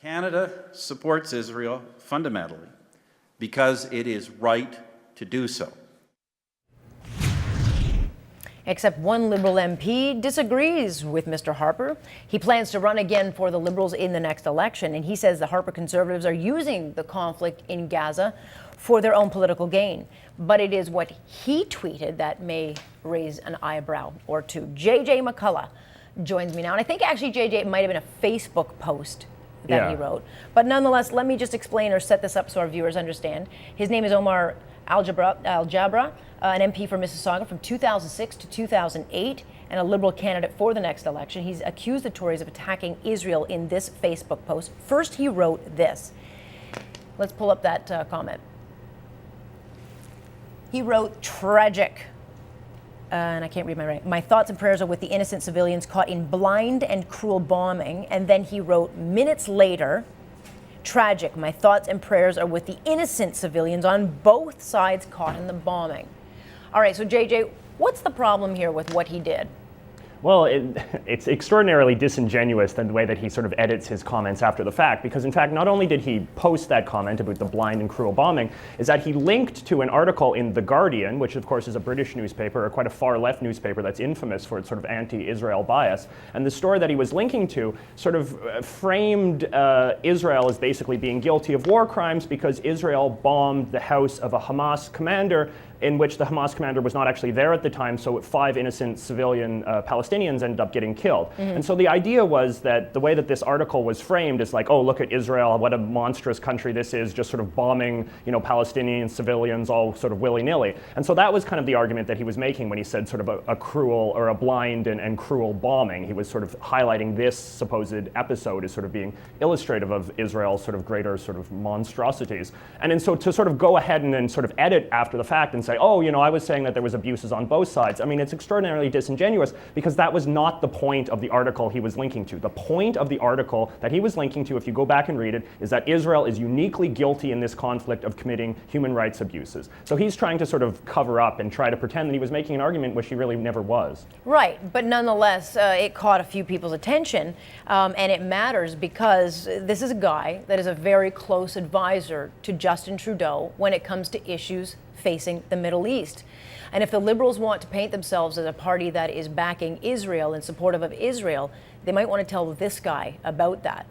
Canada supports Israel fundamentally because it is right to do so. Except one Liberal MP disagrees with Mr. Harper. He plans to run again for the Liberals in the next election, and he says the Harper Conservatives are using the conflict in Gaza for their own political gain. But it is what he tweeted that may raise an eyebrow or two. JJ McCullough joins me now, and I think actually JJ, it might have been a Facebook post that he wrote. But nonetheless, let me just explain or set this up so our viewers understand. His name is Omar Al-Jabra, an MP for Mississauga from 2006 to 2008, and a Liberal candidate for the next election. He's accused the Tories of attacking Israel in this Facebook post. First, he wrote this. Let's pull up that comment. He wrote, tragic. And I can't read my writing. My thoughts and prayers are with the innocent civilians caught in blind and cruel bombing. And then he wrote, minutes later, tragic. My thoughts and prayers are with the innocent civilians on both sides caught in the bombing. All right, so JJ, what's the problem here with what he did? Well, it's extraordinarily disingenuous in the way that he sort of edits his comments after the fact, because in fact, not only did he post that comment about the blind and cruel bombing, is that he linked to an article in The Guardian, which of course is a British newspaper, or quite a far left newspaper that's infamous for its sort of anti-Israel bias. And the story that he was linking to sort of framed Israel as basically being guilty of war crimes because Israel bombed the house of a Hamas commander, in which the Hamas commander was not actually there at the time, so 5 innocent civilian Palestinians ended up getting killed. Mm-hmm. And so the idea was that the way that this article was framed is like, oh, look at Israel, what a monstrous country this is, just sort of bombing, Palestinian civilians all sort of willy-nilly. And so that was kind of the argument that he was making when he said sort of a cruel or a blind and cruel bombing. He was sort of highlighting this supposed episode as sort of being illustrative of Israel's sort of greater sort of monstrosities. And then so to sort of go ahead and then sort of edit after the fact and say, oh, I was saying that there was abuses on both sides. I mean, it's extraordinarily disingenuous because that was not the point of the article he was linking to. The point of the article that he was linking to, if you go back and read it, is that Israel is uniquely guilty in this conflict of committing human rights abuses. So he's trying to sort of cover up and try to pretend that he was making an argument which he really never was. Right, but nonetheless, it caught a few people's attention, and it matters because this is a guy that is a very close advisor to Justin Trudeau when it comes to issues facing the Middle East. And if the Liberals want to paint themselves as a party that is backing Israel and supportive of Israel, they might want to tell this guy about that.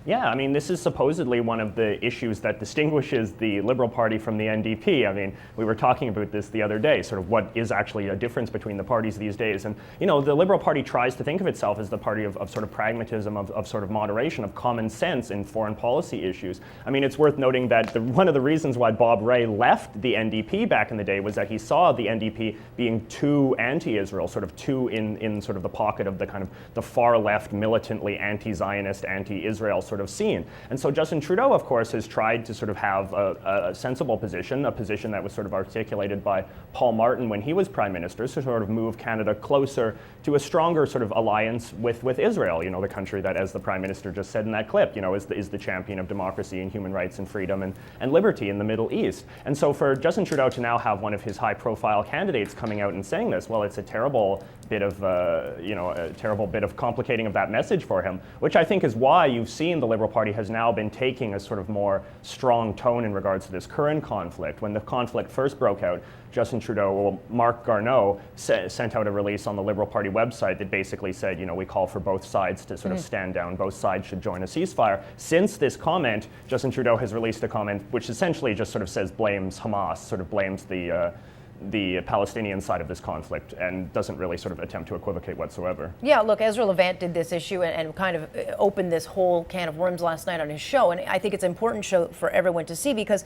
Yeah, I mean, this is supposedly one of the issues that distinguishes the Liberal Party from the NDP. I mean, we were talking about this the other day, sort of what is actually a difference between the parties these days. And, the Liberal Party tries to think of itself as the party of sort of pragmatism, of sort of moderation, of common sense in foreign policy issues. I mean, it's worth noting that one of the reasons why Bob Rae left the NDP back in the day was that he saw the NDP being too anti-Israel, sort of too in sort of the pocket of the kind of the far left, militantly anti-Zionist, anti-Israel sort of scene. And so Justin Trudeau, of course, has tried to sort of have a sensible position, a position that was sort of articulated by Paul Martin when he was Prime Minister, to sort of move Canada closer to a stronger sort of alliance with Israel, the country that, as the Prime Minister just said in that clip, is the champion of democracy and human rights and freedom and liberty in the Middle East. And so for Justin Trudeau to now have one of his high-profile candidates coming out and saying this, well, it's a terrible bit of complicating of that message for him, which I think is why you've seen the Liberal Party has now been taking a sort of more strong tone in regards to this current conflict. When the conflict first broke out, Justin Trudeau, Marc Garneau, sent out a release on the Liberal Party website that basically said, we call for both sides to sort of stand down. Both sides should join a ceasefire. Since this comment, Justin Trudeau has released a comment which essentially just sort of says blames Hamas, sort of blames the Palestinian side of this conflict and doesn't really sort of attempt to equivocate whatsoever. Yeah, look, Ezra Levant did this issue and kind of opened this whole can of worms last night on his show, and I think it's an important show for everyone to see because,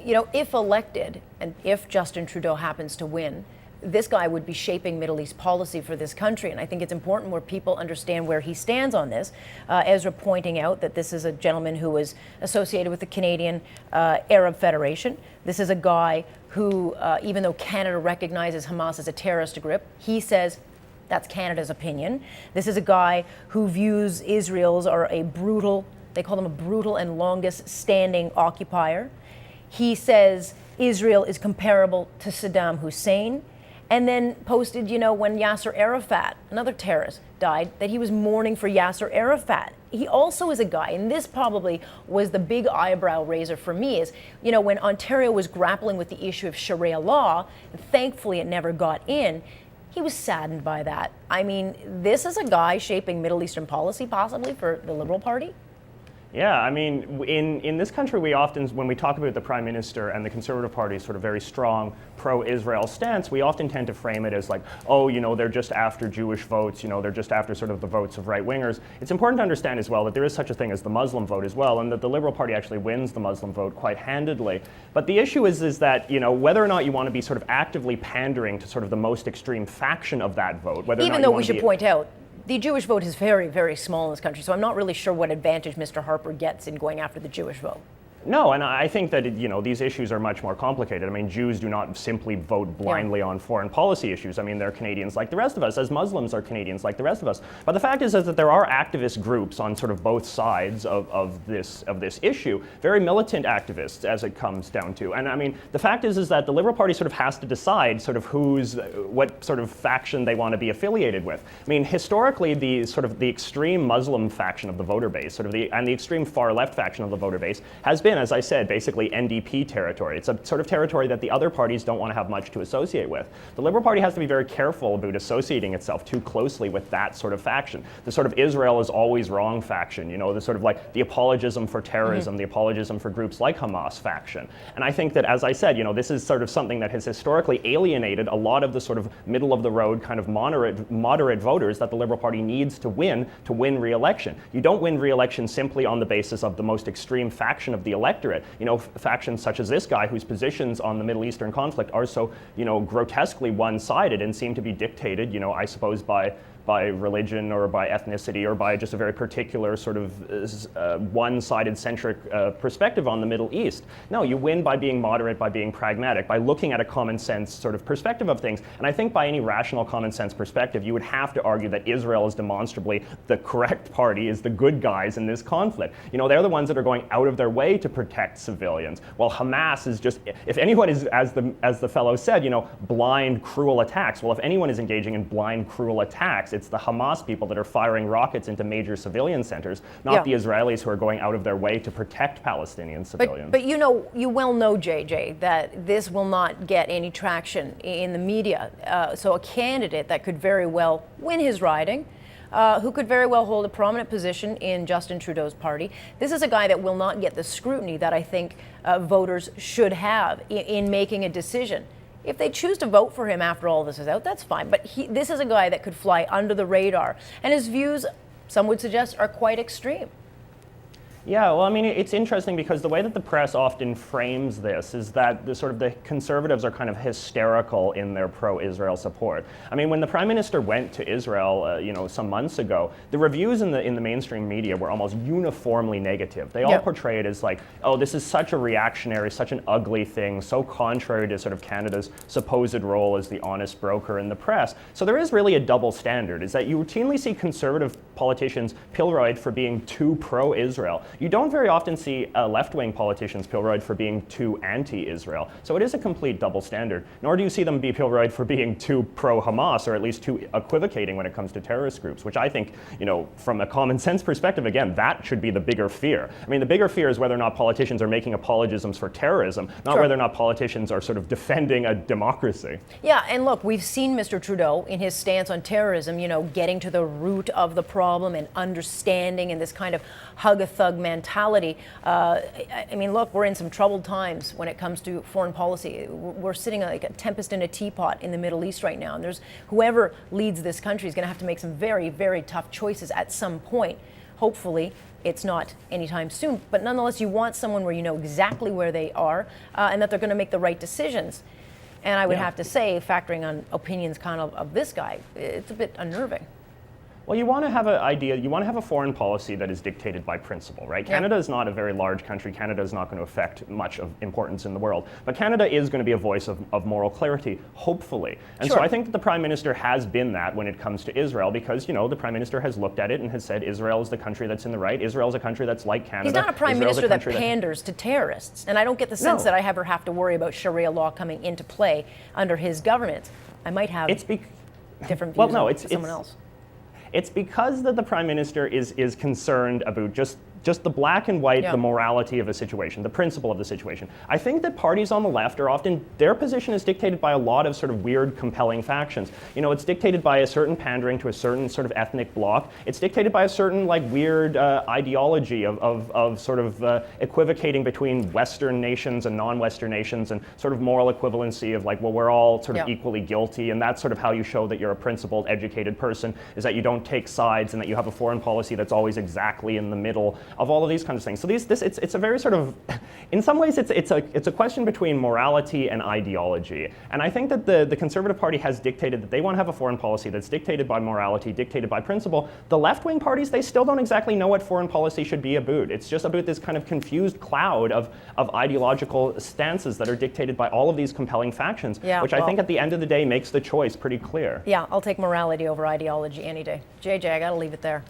if elected and if Justin Trudeau happens to win, this guy would be shaping Middle East policy for this country, and I think it's important where people understand where he stands on this. Ezra pointing out that this is a gentleman who is associated with the Canadian Arab Federation. This is a guy who, even though Canada recognizes Hamas as a terrorist group, he says that's Canada's opinion. This is a guy who views Israel's they call them a brutal and longest standing occupier. He says Israel is comparable to Saddam Hussein. And then posted, when Yasser Arafat, another terrorist, died, that he was mourning for Yasser Arafat. he also is a guy, and this probably was the big eyebrow raiser for me, is, you know, when Ontario was grappling with the issue of Sharia law, and thankfully it never got in, he was saddened by that. I mean, this is a guy shaping Middle Eastern policy, possibly, for the Liberal Party? Yeah, I mean, in this country, we often, when we talk about the Prime Minister and the Conservative Party's sort of very strong pro-Israel stance, we often tend to frame it as like, oh, you know, they're just after Jewish votes, you know, they're just after sort of the votes of right-wingers. It's important to understand as well that there is such a thing as the Muslim vote as well, and that the Liberal Party actually wins the Muslim vote quite handedly. But the issue is that, you know, whether or not you want to be sort of actively pandering to sort of the most extreme faction of that vote, whether or not Even though we should point out, the Jewish vote is very, very small in this country, so I'm not really sure what advantage Mr. Harper gets in going after the Jewish vote. No, and I think that, you know, these issues are much more complicated. I mean, Jews do not simply vote blindly on foreign policy issues. I mean, they're Canadians like the rest of us, as Muslims are Canadians like the rest of us. But the fact is that there are activist groups on sort of both sides of this issue, very militant activists, as it comes down to. And I mean, the fact is that the Liberal Party sort of has to decide sort of what sort of faction they want to be affiliated with. I mean, historically, the sort of the extreme Muslim faction of the voter base, and the extreme far left faction of the voter base has been, as I said, basically NDP territory. It's a sort of territory that the other parties don't want to have much to associate with. The Liberal Party has to be very careful about associating itself too closely with that sort of faction. The sort of Israel is always wrong faction, you know, the sort of like the apologism for terrorism, the apologism for groups like Hamas faction. And I think that, as I said, you know, this is sort of something that has historically alienated a lot of the sort of middle of the road kind of moderate voters that the Liberal Party needs to win re-election. You don't win re-election simply on the basis of the most extreme faction of the electorate. You know, factions such as this guy, whose positions on the Middle Eastern conflict are so, you know, grotesquely one-sided and seem to be dictated, you know, I suppose by religion or by ethnicity or by just a very particular sort of one-sided centric perspective on the Middle East. No, you win by being moderate, by being pragmatic, by looking at a common sense sort of perspective of things. And I think by any rational common sense perspective, you would have to argue that Israel is demonstrably the correct party, is the good guys in this conflict. You know, they're the ones that are going out of their way to protect civilians, while Hamas is just, if anyone is, as the fellow said, you know, blind, cruel attacks. Well, if anyone is engaging in blind, cruel attacks, it's the Hamas people that are firing rockets into major civilian centers, not the Israelis who are going out of their way to protect Palestinian civilians. But you know, you well know, JJ, that this will not get any traction in the media. So a candidate that could very well win his riding, who could very well hold a prominent position in Justin Trudeau's party. This is a guy that will not get the scrutiny that I think voters should have in making a decision. If they choose to vote for him after all this is out, that's fine. But this is a guy that could fly under the radar. And his views, some would suggest, are quite extreme. Yeah, well, I mean, it's interesting because the way that the press often frames this is that the conservatives are kind of hysterical in their pro-Israel support. I mean, when the Prime Minister went to Israel, you know, some months ago, the reviews in the mainstream media were almost uniformly negative. They all portray it as like, oh, this is such a reactionary, such an ugly thing, so contrary to sort of Canada's supposed role as the honest broker in the press. So there is really a double standard, is that you routinely see conservative politicians pilloried for being too pro-Israel. You don't very often see left-wing politicians pilloried for being too anti-Israel. So it is a complete double standard. Nor do you see them be pilloried for being too pro-Hamas, or at least too equivocating when it comes to terrorist groups, which I think, you know, from a common sense perspective, again, that should be the bigger fear. I mean, the bigger fear is whether or not politicians are making apologisms for terrorism, not whether or not politicians are sort of defending a democracy. Yeah, and look, we've seen Mr. Trudeau in his stance on terrorism, you know, getting to the root of the problem and understanding, and this kind of hug-a-thug mentality. I mean, look, we're in some troubled times when it comes to foreign policy. We're sitting like a tempest in a teapot in the Middle East right now, and there's whoever leads this country is going to have to make some very, very tough choices at some point. Hopefully, it's not anytime soon, but nonetheless, you want someone where you know exactly where they are and that they're going to make the right decisions. And I would have to say, factoring on opinions kind of this guy, it's a bit unnerving. Well, you want to have an idea, you want to have a foreign policy that is dictated by principle, right? Canada is not a very large country. Canada is not going to affect much of importance in the world. But Canada is going to be a voice of moral clarity, hopefully. And so I think that the Prime Minister has been that when it comes to Israel, because, you know, the Prime Minister has looked at it and has said Israel is the country that's in the right. Israel is a country that's like Canada. He's not a Prime Minister that panders to terrorists. And I don't get the sense that I ever have to worry about Sharia law coming into play under his government. I might have different views on someone else. it's because that the Prime Minister is concerned about just the black and white, the morality of a situation, the principle of the situation. I think that parties on the left are often, their position is dictated by a lot of sort of weird, compelling factions. You know, it's dictated by a certain pandering to a certain sort of ethnic bloc. It's dictated by a certain like weird ideology of sort of equivocating between Western nations and non-Western nations, and sort of moral equivalency of like, well, we're all sort of equally guilty, and that's sort of how you show that you're a principled, educated person, is that you don't take sides and that you have a foreign policy that's always exactly in the middle of all of these kinds of things. So it's a very sort of, in some ways it's a question between morality and ideology. And I think that the Conservative Party has dictated that they want to have a foreign policy that's dictated by morality, dictated by principle. The left-wing parties, they still don't exactly know what foreign policy should be about. It's just about this kind of confused cloud of ideological stances that are dictated by all of these compelling factions, which I think at the end of the day makes the choice pretty clear. Yeah, I'll take morality over ideology any day. JJ, I gotta leave it there.